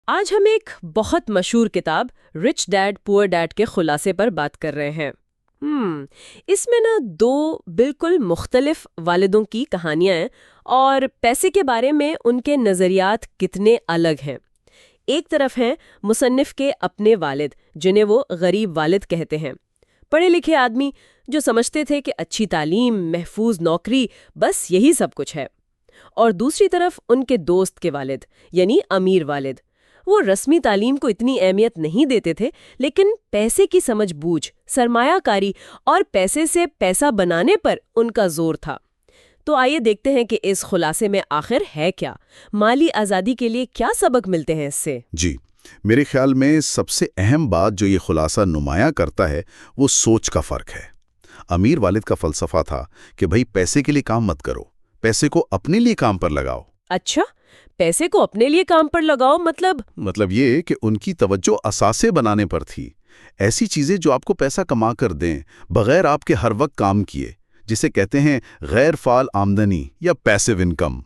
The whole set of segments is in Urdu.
آج ہم ایک بہت مشہور کتاب رچ ڈیڈ پور ڈیڈ کے خلاصے پر بات کر رہے ہیں۔ اس میں نا دو بالکل مختلف والدوں کی کہانیاں ہیں اور پیسے کے بارے میں ان کے نظریات کتنے الگ ہیں۔ ایک طرف ہیں مصنف کے اپنے والد جنہیں وہ غریب والد کہتے ہیں، پڑھے لکھے آدمی جو سمجھتے تھے کہ اچھی تعلیم، محفوظ نوکری، بس یہی سب کچھ ہے۔ اور دوسری طرف ان کے دوست کے والد یعنی امیر والد، وہ رسمی تعلیم کو اتنی اہمیت نہیں دیتے تھے، لیکن پیسے کی سمجھ بوجھ، سرمایہ کاری اور پیسے سے پیسہ بنانے پر ان کا زور تھا۔ تو آئیے دیکھتے ہیں کہ اس خلاصے میں آخر ہے کیا، مالی آزادی کے لیے کیا سبق ملتے ہیں اس سے۔ جی، میرے خیال میں سب سے اہم بات جو یہ خلاصہ نمایاں کرتا ہے وہ سوچ کا فرق ہے۔ امیر والد کا فلسفہ تھا کہ بھئی پیسے کے لیے کام مت کرو، پیسے کو اپنے لیے کام پر لگاؤ۔ اچھا، پیسے کو اپنے لیے کام پر لگاؤ مطلب یہ کہ ان کی توجہ اثاثے بنانے پر تھی، ایسی چیزیں جو آپ کو پیسہ کما کر دیں بغیر آپ کے ہر وقت کام کیے، جسے کہتے ہیں غیر فعال آمدنی یا پیسیو انکم۔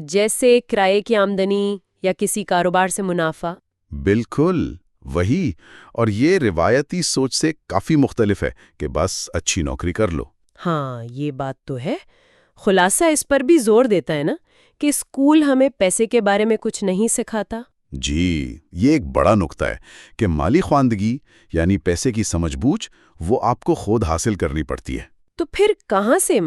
جیسے کرائے کی آمدنی یا کسی کاروبار سے منافع۔ بالکل وہی، اور یہ روایتی سوچ سے کافی مختلف ہے کہ بس اچھی نوکری کر لو۔ ہاں، یہ بات تو ہے۔ خلاصہ اس پر بھی زور دیتا ہے نا کہ اسکول ہمیں پیسے کے بارے میں کچھ نہیں سکھاتا۔ جی، یہ ایک بڑا نقطہ ہے کہ مالی خواندگی یعنی پیسے کی سمجھ بوجھ وہ آپ کو خود حاصل کرنی پڑتی ہے۔ تو پھر کہاں سے،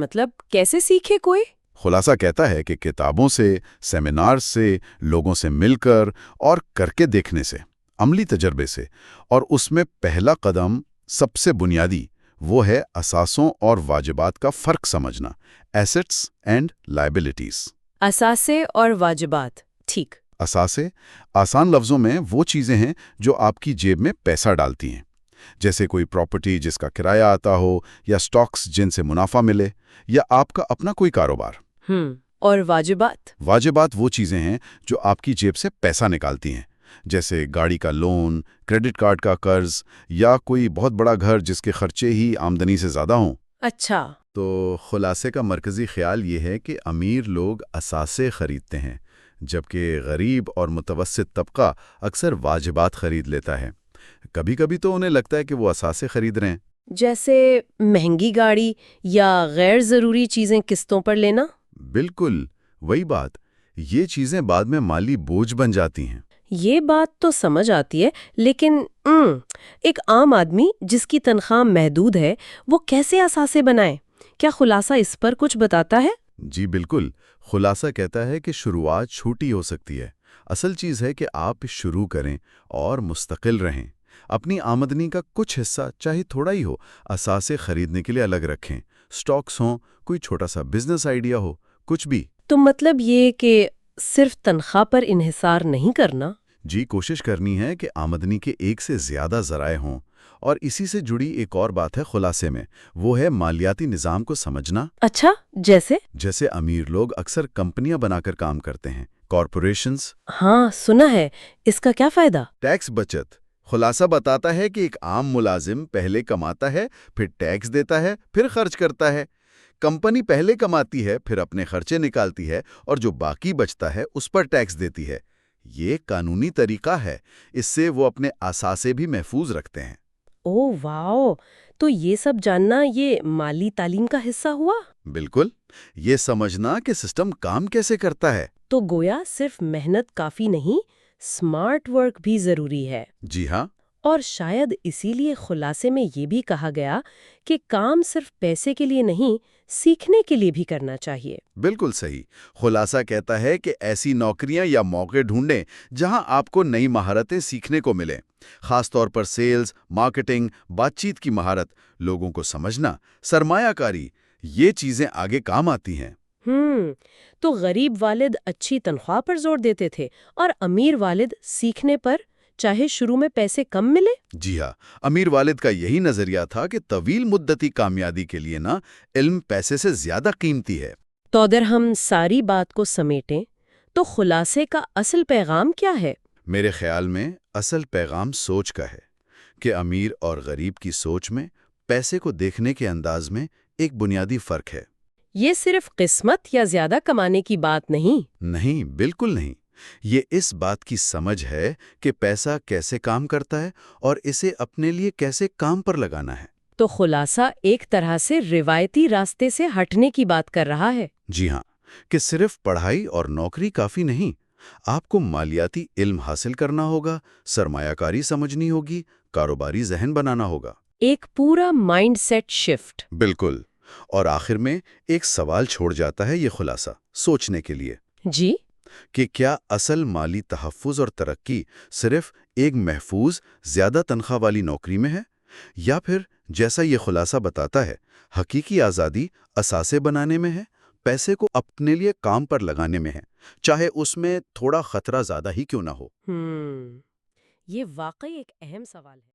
کیسے سیکھے کوئی؟ خلاصہ کہتا ہے کہ کتابوں سے، سیمینار سے، لوگوں سے مل کر اور کر کے دیکھنے سے، عملی تجربے سے، اور اس میں پہلا قدم سب سے بنیادی وہ ہے اثاثوں اور واجبات کا فرق سمجھنا، ایسٹس اینڈ لائبلٹیز۔ اثاثے اور واجبات، ٹھیک۔ اثاثے آسان لفظوں میں وہ چیزیں ہیں جو آپ کی جیب میں پیسہ ڈالتی ہیں، جیسے کوئی پراپرٹی جس کا کرایہ آتا ہو، یا سٹاکس جن سے منافع ملے، یا آپ کا اپنا کوئی کاروبار۔ اور واجبات وہ چیزیں ہیں جو آپ کی جیب سے پیسہ نکالتی ہیں، جیسے گاڑی کا لون، کریڈٹ کارڈ کا قرض، یا کوئی بہت بڑا گھر جس کے خرچے ہی آمدنی سے زیادہ ہوں۔ اچھا، تو خلاصے کا مرکزی خیال یہ ہے کہ امیر لوگ اثاثے خریدتے ہیں، جبکہ غریب اور متوسط طبقہ اکثر واجبات خرید لیتا ہے۔ کبھی کبھی تو انہیں لگتا ہے کہ وہ اثاثے خرید رہے ہیں، جیسے مہنگی گاڑی یا غیر ضروری چیزیں قسطوں پر لینا۔ بالکل وہی بات، یہ چیزیں بعد میں مالی بوجھ بن جاتی ہیں۔ یہ بات تو سمجھ آتی ہے، لیکن ایک عام آدمی جس کی تنخواہ محدود ہے، وہ کیسے اثاثے بنائے؟ کیا خلاصہ اس پر کچھ بتاتا ہے؟ جی بالکل، خلاصہ کہتا ہے کہ شروعات چھوٹی ہو سکتی ہے، اصل چیز ہے کہ آپ شروع کریں اور مستقل رہیں۔ اپنی آمدنی کا کچھ حصہ چاہے تھوڑا ہی ہو اثاثے خریدنے کے لیے الگ رکھیں، سٹاکس ہوں، کوئی چھوٹا سا بزنس آئیڈیا ہو، کچھ بھی۔ تو مطلب یہ کہ صرف تنخواہ پر انحصار نہیں کرنا؟ جی، کوشش کرنی ہے کہ آمدنی کے ایک سے زیادہ ذرائع ہوں، اور اسی سے جڑی ایک اور بات ہے خلاصے میں، وہ ہے مالیاتی نظام کو سمجھنا۔ اچھا، جیسے امیر لوگ اکثر کمپنیاں بنا کر کام کرتے ہیں، کارپوریشنز۔ ہاں، سنا ہے۔ اس کا کیا فائدہ؟ ٹیکس بچت۔ خلاصہ بتاتا ہے کہ ایک عام ملازم پہلے کماتا ہے، پھر ٹیکس دیتا ہے، پھر خرچ کرتا ہے۔ کمپنی پہلے کماتی ہے، پھر اپنے خرچے نکالتی ہے، اور جو باقی بچتا ہے اس پر ٹیکس دیتی ہے۔ یہ قانونی طریقہ ہے، اس سے وہ اپنے اثاثے بھی محفوظ رکھتے ہیں۔ اوہ واو! تو یہ سب جاننا یہ مالی تعلیم کا حصہ ہوا؟ بالکل، یہ سمجھنا کہ سسٹم کام کیسے کرتا ہے۔ تو گویا صرف محنت کافی نہیں، سمارٹ ورک بھی ضروری ہے۔ جی ہاں، اور شاید اسی لیے خلاصے میں یہ بھی کہا گیا کہ کام صرف پیسے کے لیے نہیں، سیکھنے کے لیے بھی کرنا چاہیے۔ بالکل صحیح۔ خلاصہ کہتا ہے کہ ایسی نوکریاں یا موقع ڈھونڈیں جہاں آپ کو نئی مہارتیں سیکھنے کو ملیں، خاص طور پر سیلز، مارکیٹنگ، بات چیت کی مہارت، لوگوں کو سمجھنا، سرمایہ کاری، یہ چیزیں آگے کام آتی ہیں۔ تو غریب والد اچھی تنخواہ پر زور دیتے تھے اور امیر والد سیکھنے پر، چاہے شروع میں پیسے کم ملے؟ جی ہاں، امیر والد کا یہی نظریہ تھا کہ طویل مدتی کامیابی کے لیے علم پیسے سے زیادہ قیمتی ہے۔ تو اگر ہم ساری بات کو سمیٹیں تو خلاصے کا اصل پیغام کیا ہے؟ میرے خیال میں اصل پیغام سوچ کا ہے کہ امیر اور غریب کی سوچ میں پیسے کو دیکھنے کے انداز میں ایک بنیادی فرق ہے۔ یہ صرف قسمت یا زیادہ کمانے کی بات نہیں؟ نہیں، بالکل نہیں۔ یہ اس بات کی سمجھ ہے کہ پیسہ کیسے کام کرتا ہے اور اسے اپنے لیے کیسے کام پر لگانا ہے۔ تو خلاصہ ایک طرح سے روایتی راستے سے ہٹنے کی بات کر رہا ہے۔ جی ہاں، کہ صرف پڑھائی اور نوکری کافی نہیں، آپ کو مالیاتی علم حاصل کرنا ہوگا، سرمایہ کاری سمجھنی ہوگی، کاروباری ذہن بنانا ہوگا۔ ایک پورا مائنڈ سیٹ شفٹ۔ بالکل۔ اور آخر میں ایک سوال چھوڑ جاتا ہے یہ خلاصہ سوچنے کے لیے جی؟ کہ کیا اصل مالی تحفظ اور ترقی صرف ایک محفوظ زیادہ تنخواہ والی نوکری میں ہے، یا پھر جیسا یہ خلاصہ بتاتا ہے حقیقی آزادی اثاثے بنانے میں ہے، پیسے کو اپنے لیے کام پر لگانے میں ہے، چاہے اس میں تھوڑا خطرہ زیادہ ہی کیوں نہ ہو۔ یہ واقعی ایک اہم سوال ہے۔